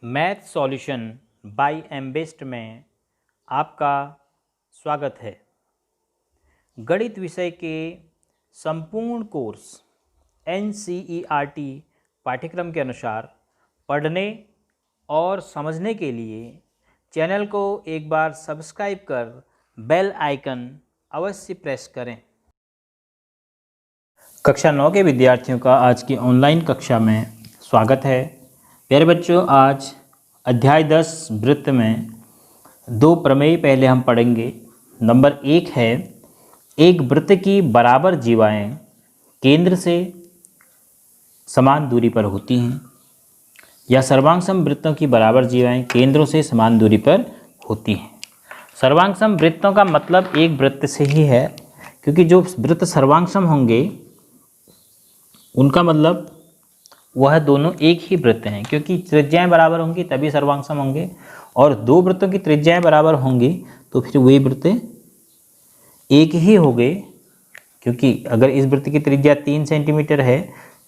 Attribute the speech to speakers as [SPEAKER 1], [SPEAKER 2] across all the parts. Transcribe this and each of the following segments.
[SPEAKER 1] Math solution bye एमबेस्ट में आपका स्वागत है। गणित विषय के संपूर्ण कोर्स NCERT पाठ्यक्रम के अनुसार पढ़ने और समझने के लिए चैनल को एक बार सब्सक्राइब कर बेल आइकन अवश्य प्रेस करें। कक्षा 9 के विद्यार्थियों का आज की ऑनलाइन कक्षा में स्वागत है। प्यारे बच्चों, आज अध्याय 10 वृत्त में दो प्रमेय पहले हम पढ़ेंगे। नंबर 1 है, एक वृत्त की बराबर जीवाएं केंद्र से समान दूरी पर होती हैं, या सर्वांगसम वृत्तों की बराबर जीवाएं केंद्रों से समान दूरी पर होती हैं। सर्वांगसम वृत्तों का मतलब एक वृत्त से ही है, क्योंकि जो वृत्त सर्वांगसम होंगे उनका मतलब वह दोनों एक ही वृत्त हैं, क्योंकि त्रिज्याएं बराबर होंगी तभी सर्वांगसम होंगे, और दो वृत्तों की त्रिज्याएं बराबर होंगी तो फिर वे वृत्त एक ही हो गए। क्योंकि अगर इस वृत्त की त्रिज्या 3 सेंटीमीटर है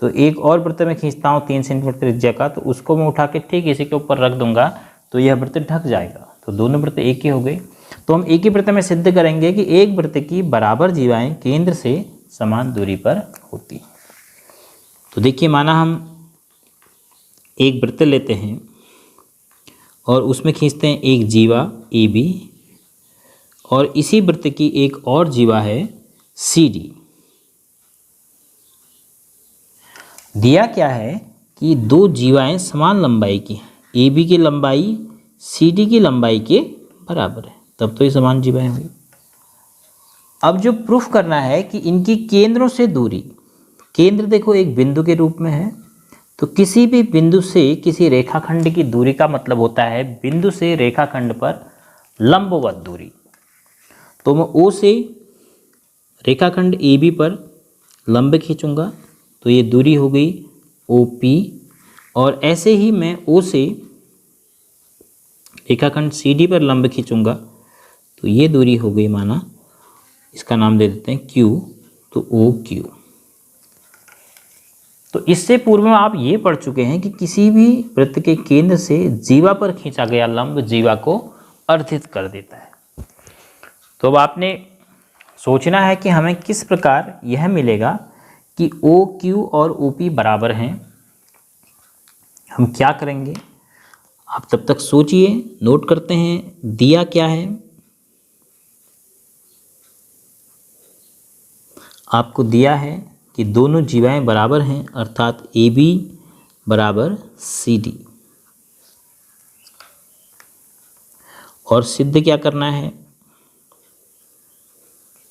[SPEAKER 1] तो एक और वृत्त में खींचता हूँ 3 सेंटीमीटर त्रिज्या का, तो उसको मैं उठा के ठीक इसी के ऊपर रख दूंगा तो यह वृत्त ढक जाएगा, तो दोनों वृत्त एक ही हो गए। तो हम एक ही वृत्त में सिद्ध करेंगे कि एक वृत्त की बराबर जीवाएं केंद्र से समान दूरी पर होती हैं। तो देखिए, माना हम एक वृत्त लेते हैं और उसमें खींचते हैं एक जीवा AB, और इसी वृत्त की एक और जीवा है CD। दिया क्या है कि दो जीवाएं समान लंबाई की हैं, AB की लंबाई CD की लंबाई के बराबर है, तब तो ये समान जीवाएं हुई। अब जो प्रूफ करना है कि इनकी केंद्रों से दूरी, केंद्र देखो एक बिंदु के रूप में है, तो किसी भी बिंदु से किसी रेखाखंड की दूरी का मतलब होता है बिंदु से रेखाखंड पर लंबवत दूरी। तो मैं O से रेखाखंड AB पर लंब खींचूंगा तो ये दूरी हो गई OP, और ऐसे ही मैं O से रेखाखंड CD पर लंब खींचूंगा तो ये दूरी हो गई, माना इसका नाम दे देते हैं Q, तो OQ। तो इससे पूर्व में आप ये पढ़ चुके हैं कि किसी भी वृत्त के केंद्र से जीवा पर खींचा गया लंब जीवा को अर्धित कर देता है। तो अब आपने सोचना है कि हमें किस प्रकार यह मिलेगा कि OQ और OP बराबर हैं। हम क्या करेंगे, आप तब तक सोचिए, नोट करते हैं दिया क्या है। आपको दिया है कि दोनों जीवाएं बराबर हैं, अर्थात AB बराबर CD। और सिद्ध क्या करना है,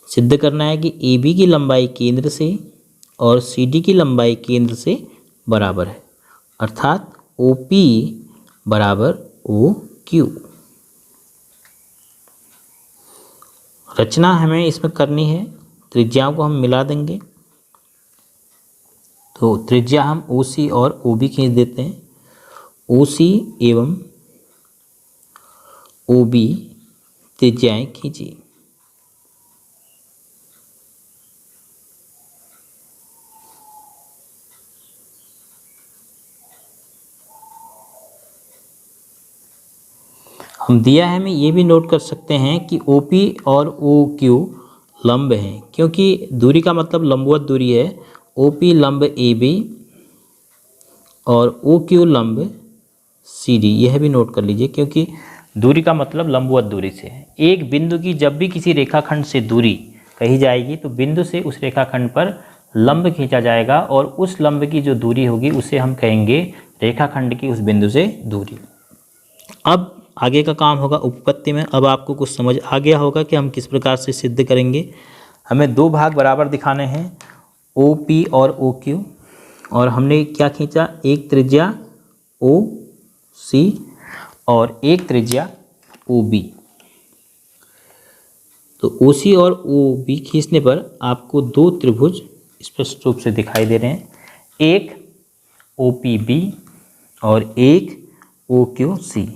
[SPEAKER 1] सिद्ध करना है कि AB की लंबाई केंद्र से और CD की लंबाई केंद्र से बराबर है, अर्थात OP बराबर OQ। रचना हमें इसमें करनी है, त्रिज्याओं को हम मिला देंगे। तो त्रिज्या हम OC और OB खींच देते हैं। OC एवं OB त्रिज्याएं खींची। हम दिया है, में ये भी नोट कर सकते हैं कि OP और OQ लंब हैं, क्योंकि दूरी का मतलब लंबवत दूरी है। OP लंब AB और OQ लंब CD, यह भी नोट कर लीजिए, क्योंकि दूरी का मतलब लंबवत दूरी से है। एक बिंदु की जब भी किसी रेखाखंड से दूरी कही जाएगी तो बिंदु से उस रेखाखंड पर लंब खींचा जाएगा, और उस लंब की जो दूरी होगी उसे हम कहेंगे रेखाखंड की उस बिंदु से दूरी। अब आगे का काम होगा उपपत्ति में। अब आपको कुछ समझ आ गया होगा कि हम किस प्रकार से सिद्ध करेंगे। हमें दो भाग बराबर दिखाने हैं, OP और OQ, और हमने क्या खींचा, एक त्रिज्या OC और एक त्रिज्या OB। तो OC और OB खींचने पर आपको दो त्रिभुज स्पष्ट रूप से दिखाई दे रहे हैं, एक OPB और एक OQC।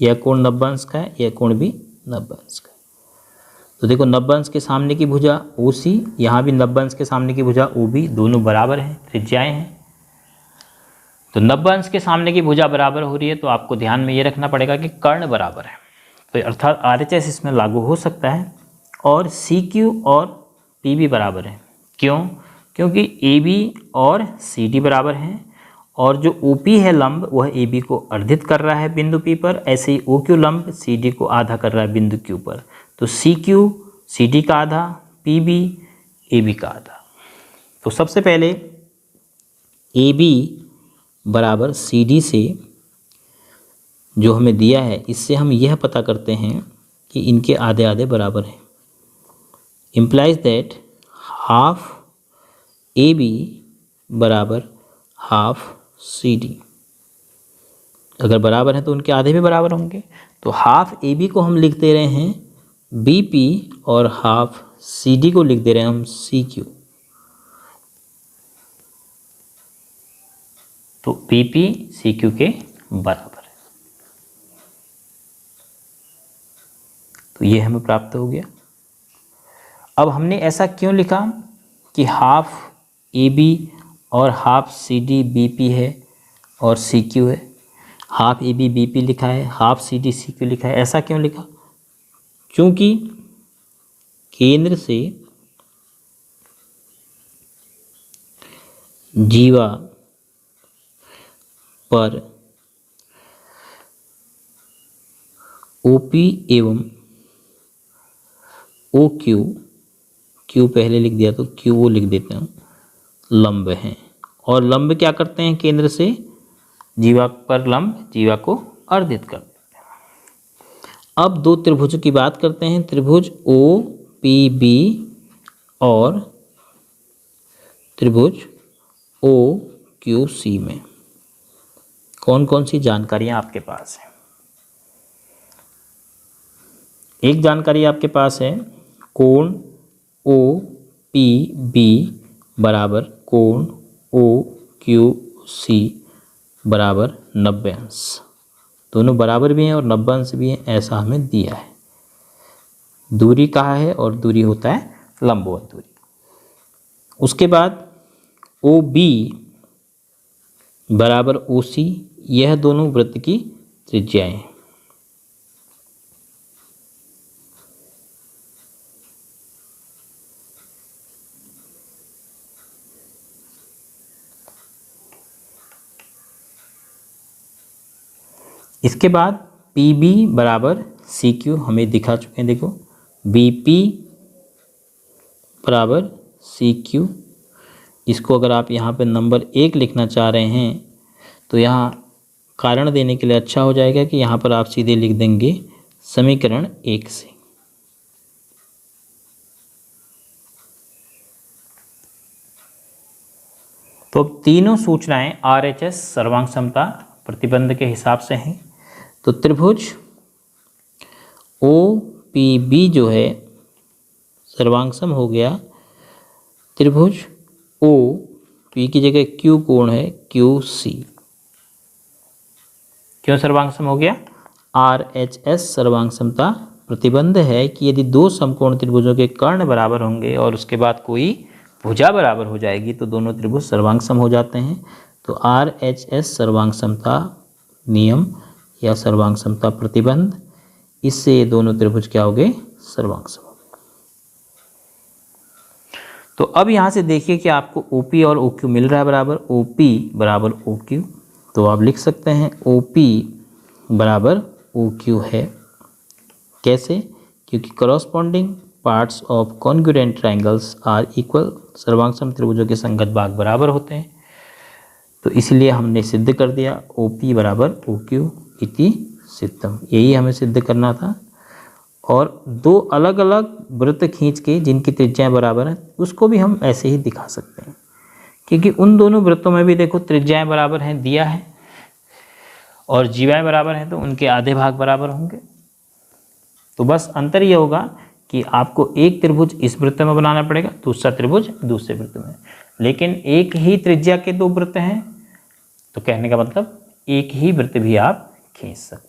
[SPEAKER 1] यह कोण 90 अंश का है, यह कोण भी 90 अंश का है। तो देखो 90 अंश के सामने की भुजा OC, यहाँ भी 90 अंश के सामने की भुजा OB, दोनों बराबर हैं, त्रिज्याएं हैं। तो 90 अंश के सामने की भुजा बराबर हो रही है, तो आपको ध्यान में ये रखना पड़ेगा कि कर्ण बराबर है, तो अर्थात RHS इसमें लागू हो सकता है। और CQ और PB बराबर है। क्यों? क्योंकि AB और CD बराबर हैं, और जो OP है लंब वह AB को अर्धित कर रहा है बिंदु P पर, ऐसे ही OQ लंब CD को आधा कर रहा है बिंदु Q पर। तो CQ CD का आधा, PB AB का आधा। तो सबसे पहले AB बराबर CD से जो हमें दिया है, इससे हम यह पता करते हैं कि इनके आधे आधे बराबर हैं। इम्प्लाइज दैट हाफ AB बराबर हाफ CD। अगर बराबर है तो उनके आधे भी बराबर होंगे। तो हाफ AB को हम लिख दे रहे हैं BP और हाफ CD को लिख दे रहे हैं हम CQ। तो BP CQ के बराबर है। तो ये हमें प्राप्त हो गया। अब हमने ऐसा क्यों लिखा कि हाफ AB और हाफ CD BP है और CQ है, हाफ AB BP लिखा है, हाफ CD CQ लिखा है, ऐसा क्यों लिखा? क्योंकि केंद्र से जीवा पर OP एवं OQ, Q पहले लिख दिया तो QO लिख देते हैं, लंब हैं। और लंब क्या करते हैं? केंद्र से जीवा पर लंब जीवा को अर्धित कर देते हैं। अब दो त्रिभुज की बात करते हैं, त्रिभुज OPB और त्रिभुज OQC में कौन कौन सी जानकारियां आपके पास हैं? एक जानकारी आपके पास है, कोण OPB बराबर कोण OQC बराबर 90 अंश। दोनों बराबर भी हैं और 90 अंश भी हैं, ऐसा हमें दिया है। दूरी कहाँ है? और दूरी होता है लंबवत दूरी। उसके बाद OB बराबर OC, यह दोनों वृत्त की त्रिज्याएं हैं। इसके बाद PB बराबर CQ हमें दिखा चुके हैं, देखो BP बराबर CQ। इसको अगर आप यहाँ पे नंबर 1 लिखना चाह रहे हैं तो यहाँ कारण देने के लिए अच्छा हो जाएगा कि यहाँ पर आप सीधे लिख देंगे समीकरण 1 से। तो अब तीनों सूचनाएं RHS सर्वांग समता प्रतिबंध के हिसाब से हैं। तो त्रिभुज OPB जो है सर्वांगसम हो गया। त्रिभुज O, P की जगह Q कोण है QC, क्यों सर्वांगसम हो गया? RHS सर्वांग समता प्रतिबंध है कि यदि दो समकोण त्रिभुजों के कर्ण बराबर होंगे और उसके बाद कोई भुजा बराबर हो जाएगी तो दोनों त्रिभुज सर्वांगसम हो जाते हैं। तो RHS सर्वांग समता नियम या सर्वांग समता प्रतिबंध, इससे ये दोनों त्रिभुज क्या हो गए? सर्वांगसम हो गए। तो अब यहाँ से देखिए कि आपको OP और OQ मिल रहा है बराबर, OP बराबर OQ। तो आप लिख सकते हैं OP बराबर OQ है। कैसे? क्योंकि corresponding parts of congruent triangles are equal, सर्वांगसम त्रिभुजों के संगत भाग बराबर होते हैं। तो इसलिए हमने सिद्ध कर दिया OP बराबर OQ इति सिद्धम, यही हमें सिद्ध करना था। और दो अलग अलग वृत्त खींच के जिनकी त्रिज्याएं बराबर हैं उसको भी हम ऐसे ही दिखा सकते हैं, क्योंकि उन दोनों वृत्तों में भी देखो त्रिज्याएं बराबर हैं, दिया है, और जीवाएं बराबर हैं तो उनके आधे भाग बराबर होंगे। तो बस अंतर ये होगा कि आपको एक त्रिभुज इस वृत्त में बनाना पड़ेगा, दूसरा त्रिभुज दूसरे वृत्त में। लेकिन एक ही त्रिज्या के दो वृत्त हैं तो कहने का मतलब एक ही वृत्त भी आप खींच सकते हैं।